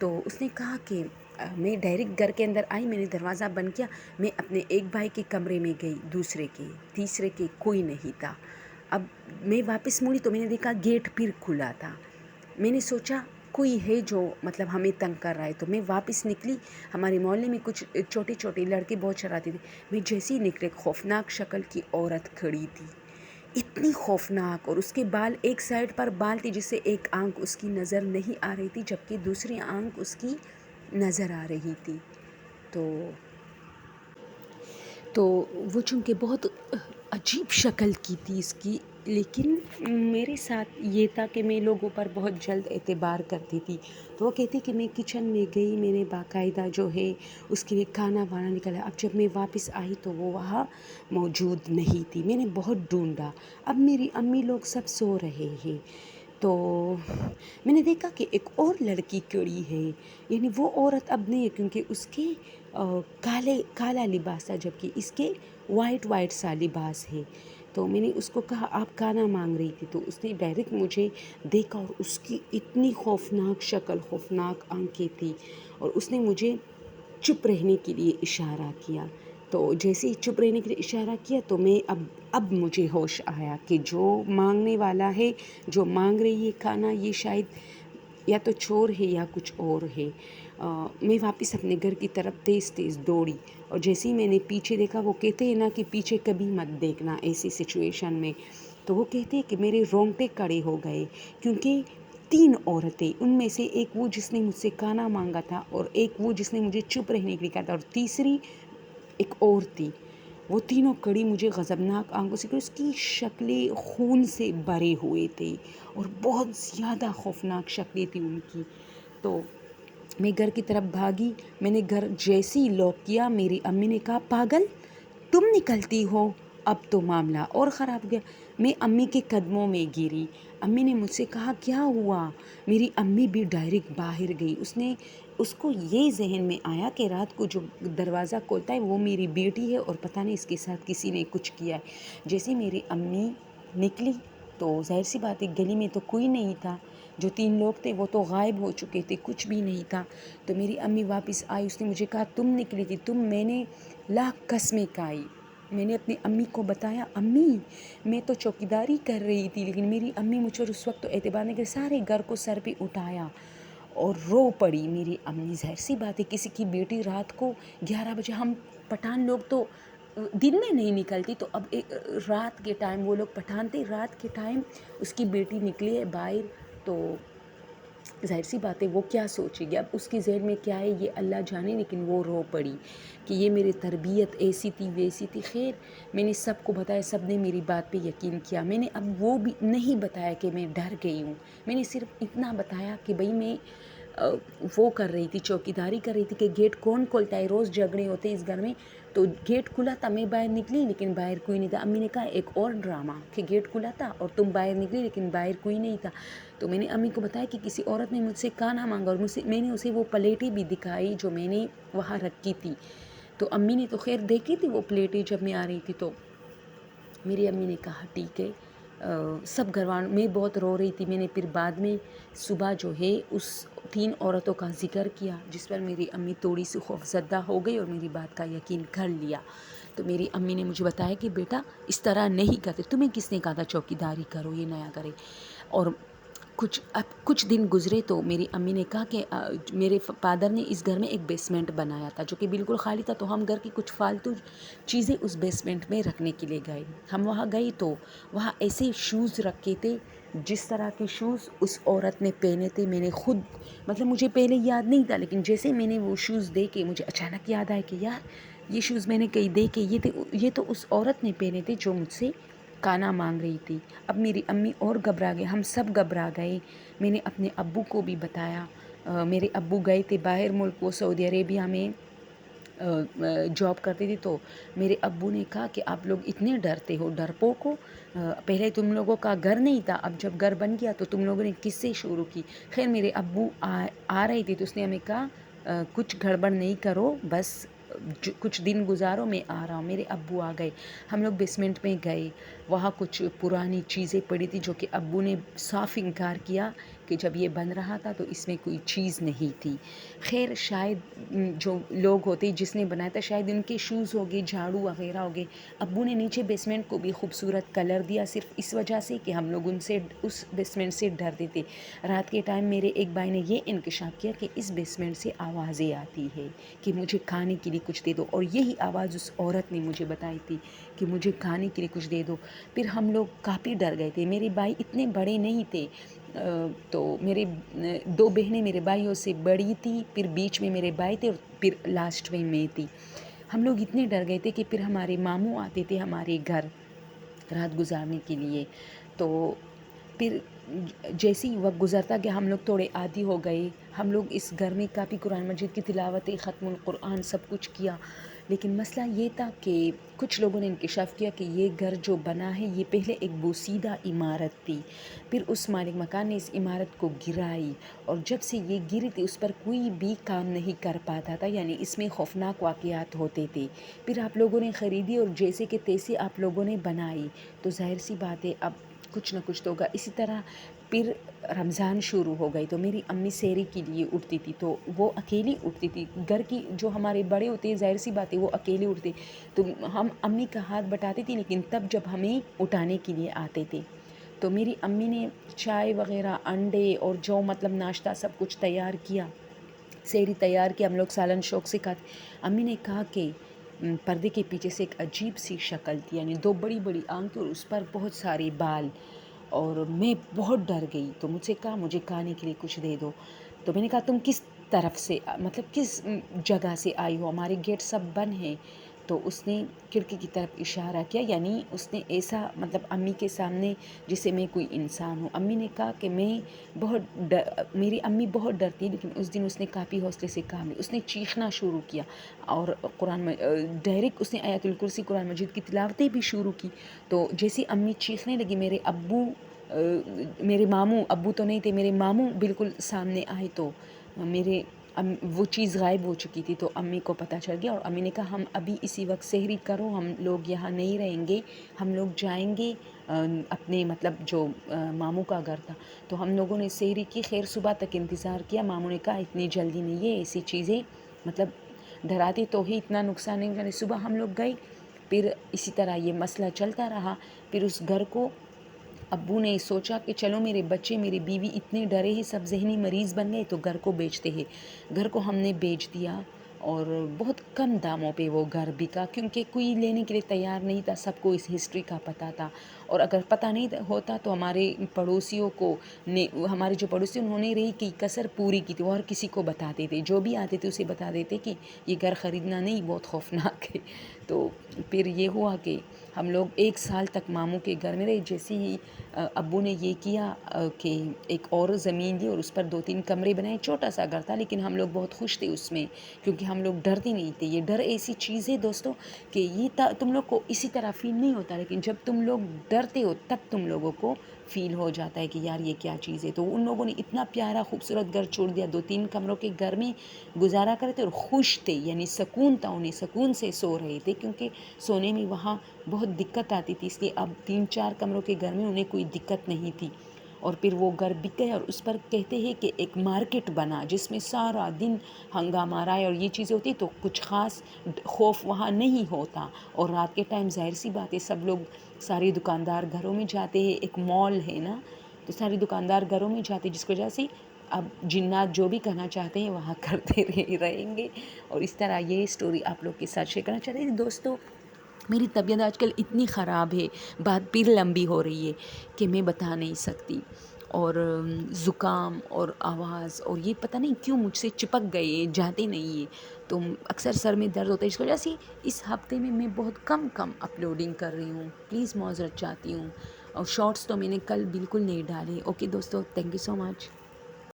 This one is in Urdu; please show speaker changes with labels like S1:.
S1: تو اس نے کہا کہ میں ڈائریکٹ گھر کے اندر آئی، میں نے دروازہ بند کیا، میں اپنے ایک بھائی کے کمرے میں گئی، دوسرے کے، تیسرے کے، کوئی نہیں تھا۔ اب میں واپس مڑی تو میں نے دیکھا گیٹ پھر کھلا تھا۔ میں نے سوچا کوئی ہے جو مطلب ہمیں تنگ کر رہا ہے، تو میں واپس نکلی۔ ہمارے محلے میں کچھ چھوٹے چھوٹے لڑکے بہت شرارتی تھے۔ میں جیسے ہی نکلے، خوفناک شکل کی عورت کھڑی تھی، اتنی خوفناک، اور اس کے بال ایک سائڈ پر بال تھی جس سے ایک آنکھ اس کی نظر نہیں آ رہی تھی، جبکہ دوسری آنکھ اس کی نظر آ رہی تھی۔ تو وہ چونکہ بہت عجیب شکل کی تھی اس کی، لیکن میرے ساتھ یہ تھا کہ میں لوگوں پر بہت جلد اعتبار کرتی تھی۔ تو وہ کہتے کہ میں کچن میں گئی، میں نے باقاعدہ جو ہے اس کے لیے کھانا وانا نکالا۔ اب جب میں واپس آئی تو وہ وہاں موجود نہیں تھی۔ میں نے بہت ڈھونڈا، اب میری امی لوگ سب سو رہے ہیں، تو میں نے دیکھا کہ ایک اور لڑکی کھڑی ہے، یعنی وہ عورت اب نہیں ہے، کیونکہ اس کے کالا لباس تھا، جبکہ اس کے وائٹ سا لباس ہے۔ تو میں نے اس کو کہا آپ کھانا مانگ رہی تھی، تو اس نے ڈائریکٹ مجھے دیکھا، اور اس کی اتنی خوفناک شکل، خوفناک آنکھیں تھی، اور اس نے مجھے چپ رہنے کے لیے اشارہ کیا۔ تو جیسے ہی چپ رہنے کے لیے اشارہ کیا تو میں اب مجھے ہوش آیا کہ جو مانگنے والا ہے، جو مانگ رہی ہے کھانا، یہ شاید یا تو چور ہے یا کچھ اور ہے۔ میں واپس اپنے گھر کی طرف تیز دوڑی، اور جیسے ہی میں نے پیچھے دیکھا، وہ کہتے ہیں نا کہ پیچھے کبھی مت دیکھنا ایسی سچویشن میں، تو وہ کہتے ہیں کہ میرے رونگٹے کھڑے ہو گئے، کیونکہ 3 عورتیں، ان میں سے ایک وہ جس نے مجھ سے کھانا مانگا تھا، اور ایک وہ جس نے مجھے چپ رہنے کے لیے کہا تھا، اور تیسری ایک اور تھی، وہ تینوں کڑی مجھے غضبناک آنکھوں سے، اس کی شکلیں خون سے بھرے ہوئے تھے اور بہت زیادہ خوفناک شکلیں تھیں ان کی۔ تو میں گھر کی طرف بھاگی، میں نے گھر جیسے ہی لاک کیا، میری امی نے کہا پاگل تم نکلتی ہو، اب تو معاملہ اور خراب ہو گیا۔ میں امی کے قدموں میں گری، امی نے مجھ سے کہا کیا ہوا؟ میری امی بھی ڈائریکٹ باہر گئی، اس کو یہ ذہن میں آیا کہ رات کو جو دروازہ کھولتا ہے وہ میری بیٹی ہے، اور پتہ نہیں اس کے ساتھ کسی نے کچھ کیا ہے۔ جیسے میری امی نکلی تو ظاہر سی بات ہے گلی میں تو کوئی نہیں تھا، جو 3 لوگ تھے وہ تو غائب ہو چکے تھے، کچھ بھی نہیں تھا۔ تو میری امی واپس آئی، اس نے مجھے کہا تم نکلی تھی؟ میں نے لاکھ قسمیں کھائی، میں نے اپنی امی کو بتایا امی میں تو چوکیداری کر رہی تھی، لیکن میری امی مجھ پر اس وقت تو اعتبار نہیں، کہ سارے گھر کو سر پہ اٹھایا اور رو پڑی میری امی۔ ظاہر سی بات ہے کسی کی بیٹی رات کو 11 بجے، ہم پٹھان لوگ تو دن میں نہیں نکلتی، تو اب رات کے ٹائم وہ لوگ پٹھان تھے، رات کے ٹائم اس کی بیٹی نکلی ہے باہر، تو ظاہر سی بات ہے وہ کیا سوچے گی، اب اس کے ذہن میں کیا ہے یہ اللہ جانے، لیکن وہ رو پڑی کہ یہ میری تربیت ایسی تھی ویسی تھی۔ خیر میں نے سب کو بتایا، سب نے میری بات پہ یقین کیا۔ میں نے اب وہ بھی نہیں بتایا کہ میں ڈر گئی ہوں، میں نے صرف اتنا بتایا کہ بھئی میں وہ کر رہی تھی، چوکیداری کر رہی تھی کہ گیٹ کون کھولتا ہے، روز جھگڑے ہوتے ہیں اس گھر میں، تو گیٹ کھلا تھا، میں باہر نکلی لیکن باہر کوئی نہیں تھا۔ امی نے کہا ایک اور ڈرامہ کہ گیٹ کھلا تھا اور تم باہر نکلی لیکن باہر کوئی نہیں تھا۔ تو میں نے امی کو بتایا کہ کسی عورت نے مجھ سے کھانا مانگا، اور میں نے اسے وہ پلیٹیں بھی دکھائی جو میں نے وہاں رکھی تھی۔ تو امی نے تو خیر دیکھی تھی وہ پلیٹیں جب میں آ رہی تھی، تو میری امی نے کہا ٹھیک ہے۔ سب گھر والوں، میں بہت رو رہی تھی، میں نے پھر بعد میں صبح جو ہے اس 3 عورتوں کا ذکر کیا، جس پر میری امی تھوڑی سی خوفزدہ ہو گئی اور میری بات کا یقین کر لیا۔ تو میری امی نے مجھے بتایا کہ بیٹا اس طرح نہیں کرتے، تمہیں کس نے کہا تھا چوکیداری کرو، یہ نیا کرے۔ اور کچھ دن گزرے تو میری امی نے کہا کہ میرے فادر نے اس گھر میں ایک بیسمنٹ بنایا تھا جو کہ بالکل خالی تھا، تو ہم گھر کی کچھ فالتو چیزیں اس بیسمنٹ میں رکھنے کے لیے گئے۔ ہم وہاں گئے تو وہاں ایسے شوز رکھے تھے جس طرح کے شوز اس عورت نے پہنے تھے۔ میں نے خود مطلب مجھے پہلے یاد نہیں تھا، لیکن جیسے میں نے وہ شوز دیکھے مجھے اچانک یاد آیا کہ یار یہ شوز میں نے کہیں دیکھے، یہ تو اس عورت نے پہنے تھے جو مجھ سے کھانا مانگ رہی تھی۔ اب میری امی اور گھبرا گئے، ہم سب گھبرا گئے۔ میں نے اپنے ابو کو بھی بتایا، میرے ابو گئے تھے باہر ملک، وہ سعودی عربیہ میں جاب کرتے تھے، تو میرے ابو نے کہا کہ آپ لوگ اتنے ڈرتے ہو، ڈرپوک ہو، پہلے تم لوگوں کا گھر نہیں تھا، اب جب گھر بن گیا تو تم لوگوں نے کس سے شروع کی۔ خیر میرے ابو آ رہے تھے تو اس نے ہمیں کہا کچھ گڑبڑ نہیں کرو، بس کچھ دن گزارو، میں آ رہا ہوں۔ میرے ابو آ گئے، ہم لوگ بیسمنٹ میں گئے، وہاں کچھ پرانی چیزیں پڑی تھی جو کہ ابو نے صاف انکار کیا کہ جب یہ بن رہا تھا تو اس میں کوئی چیز نہیں تھی. خیر شاید جو لوگ ہوتے جس نے بنایا تھا شاید ان کے شوز ہو گئے، جھاڑو وغیرہ ہو گئے. ابو نے نیچے بیسمنٹ کو بھی خوبصورت کلر دیا صرف اس وجہ سے کہ ہم لوگ اس بیسمنٹ سے ڈرتے تھے. رات کے ٹائم میرے ایک بھائی نے یہ انکشاف کیا کہ اس بیسمنٹ سے آوازیں آتی ہے کہ مجھے کھانے کے لیے کچھ دے دو، اور یہی آواز اس عورت نے مجھے بتائی تھی کہ مجھے کھانے کے لیے کچھ دے دو. پھر ہم لوگ کافی ڈر گئے تھے. میرے بھائی اتنے بڑے نہیں تھے، تو میرے 2 بہنیں میرے بھائیوں سے بڑی تھی، پھر بیچ میں میرے بھائی تھے اور پھر لاسٹ میں تھی. ہم لوگ اتنے ڈر گئے تھے کہ پھر ہمارے ماموں آتے تھے ہمارے گھر رات گزارنے کے لیے. تو پھر جیسے ہی وقت گزرتا کہ ہم لوگ تھوڑے عادی ہو گئے. ہم لوگ اس گھر میں کافی قرآن مجید کی تلاوتیں، ختم القرآن سب کچھ کیا. لیکن مسئلہ یہ تھا کہ کچھ لوگوں نے انکشاف کیا کہ یہ گھر جو بنا ہے یہ پہلے ایک بوسیدہ عمارت تھی. پھر اس مالک مکان نے اس عمارت کو گرائی، اور جب سے یہ گری تھی اس پر کوئی بھی کام نہیں کر پاتا تھا، یعنی اس میں خوفناک واقعات ہوتے تھے. پھر آپ لوگوں نے خریدی اور جیسے کہ تیسے آپ لوگوں نے بنائی، تو ظاہر سی بات ہے اب کچھ نہ کچھ تو ہوگا. اسی طرح پھر رمضان شروع ہو گئی تو میری امی سحری کے لیے اٹھتی تھی، تو وہ اکیلی اٹھتی تھی. گھر کی جو ہمارے بڑے ہوتے ہیں ظاہر سی بات ہے وہ اکیلے اٹھتے، تو ہم امی کا ہاتھ بٹاتی تھی. لیکن تب جب ہمیں اٹھانے کے لیے آتے تھے تو میری امی نے چائے وغیرہ، انڈے اور جو مطلب ناشتہ سب کچھ تیار کیا، سحری تیار کیا. ہم لوگ سالن شوق سے کھاتے. امی نے کہا کہ پردے کے پیچھے سے ایک عجیب سی شکل تھی، یعنی 2 بڑی بڑی آنکھیں اور اس پر بہت سارے بال، اور میں بہت ڈر گئی. تو مجھ سے کہا مجھے کھانے کے لیے کچھ دے دو. تو میں نے کہا تم کس طرف سے مطلب کس جگہ سے آئی ہو، ہمارے گیٹ سب بند ہیں. تو اس نے کھڑکی کی طرف اشارہ کیا، یعنی اس نے ایسا مطلب امی کے سامنے جسے میں کوئی انسان ہوں. امی نے کہا کہ میری امی بہت ڈرتی ہے، لیکن اس دن اس نے کافی حوصلے سے کہا. اس نے چیخنا شروع کیا اور ڈائریکٹ اس نے آیت الکرسی قرآن مجید کی تلاوتیں بھی شروع کی. تو جیسے امی چیخنے لگی، میرے ماموں، ابو تو نہیں تھے، میرے ماموں بالکل سامنے آئے. تو وہ چیز غائب ہو چکی تھی. تو امی کو پتہ چل گیا، اور امی نے کہا ہم ابھی اسی وقت سحری کرو، ہم لوگ یہاں نہیں رہیں گے، ہم لوگ جائیں گے اپنے مطلب جو ماموں کا گھر تھا. تو ہم لوگوں نے سحری کی. خیر صبح تک انتظار کیا. ماموں نے کہا اتنی جلدی نہیں ہے، ایسی چیزیں مطلب ڈراتے تو ہی اتنا نقصان نہیں کرنے. صبح ہم لوگ گئے. پھر اسی طرح یہ مسئلہ چلتا رہا. پھر اس گھر کو ابو نے سوچا کہ چلو میرے بچے، میری بیوی اتنے ڈرے ہیں، سب ذہنی مریض بن گئے، تو گھر کو بیچتے ہیں. گھر کو ہم نے بیچ دیا، اور بہت کم داموں پہ وہ گھر بکا، کیونکہ کوئی لینے کے لیے تیار نہیں تھا. سب کو اس ہسٹری کا پتہ تھا، اور اگر پتہ نہیں ہوتا تو ہمارے جو پڑوسی انہوں نے رہی کی کسر پوری کی تھی، وہ ہر کسی کو بتاتے تھے، جو بھی آتے تھے اسے بتا دیتے کہ یہ گھر خریدنا نہیں، بہت خوفناک ہے. تو پھر یہ ہوا کہ ہم لوگ 1 سال تک ماموں کے گھر میں رہے. جیسے ہی ابو نے یہ کیا کہ ایک اور زمین دی اور اس پر 2-3 کمرے بنائے. چھوٹا سا گھر تھا لیکن ہم لوگ بہت خوش تھے اس میں، کیونکہ ہم لوگ ڈرتے نہیں تھے. یہ ڈر ایسی چیز ہے دوستوں کہ یہ تم لوگ کو اسی طرح فیل نہیں ہوتا، لیکن جب تم لوگ ڈرتے ہو تب تم لوگوں کو فیل ہو جاتا ہے کہ یار یہ کیا چیز ہے. تو ان لوگوں نے اتنا پیارا خوبصورت گھر چھوڑ دیا، 2-3 کمروں کے گھر میں گزارا کرتے اور خوش تھے، یعنی سکون تھا انہیں، سکون سے سو رہے تھے، کیونکہ سونے میں وہاں بہت دقت آتی تھی. اس لیے اب 3-4 کمروں کے گھر میں انہیں کوئی دقت نہیں تھی. اور پھر وہ گھر بک گئے، اور اس پر کہتے ہیں کہ ایک مارکیٹ بنا جس میں سارا دن ہنگامہ رہا ہے اور یہ چیزیں ہوتی، تو کچھ خاص خوف وہاں نہیں ہوتا. اور رات کے ٹائم ظاہر سی بات ہے سب لوگ، سارے دکاندار گھروں میں جاتے ہیں. ایک مال ہے نا، تو سارے دکاندار گھروں میں جاتے، جس کی وجہ سے اب جنات جو بھی کرنا چاہتے ہیں وہاں کرتے رہیں گے. اور اس طرح یہ سٹوری آپ لوگ کے ساتھ شیئر کرنا چاہتے ہیں. دوستو میری طبیعت آج کل اتنی خراب ہے، بات پھر لمبی ہو رہی ہے کہ میں بتا نہیں سکتی. اور زکام اور آواز، اور یہ پتہ نہیں کیوں مجھ سے چپک گئے، جاتے نہیں ہیں. تو اکثر سر میں درد ہوتا ہے، اس کی وجہ سے اس ہفتے میں بہت کم اپلوڈنگ کر رہی ہوں. پلیز معذرت چاہتی ہوں. اور شارٹس تو میں نے کل بالکل نہیں ڈالے. اوکے دوستو، تھینک یو سو مچ.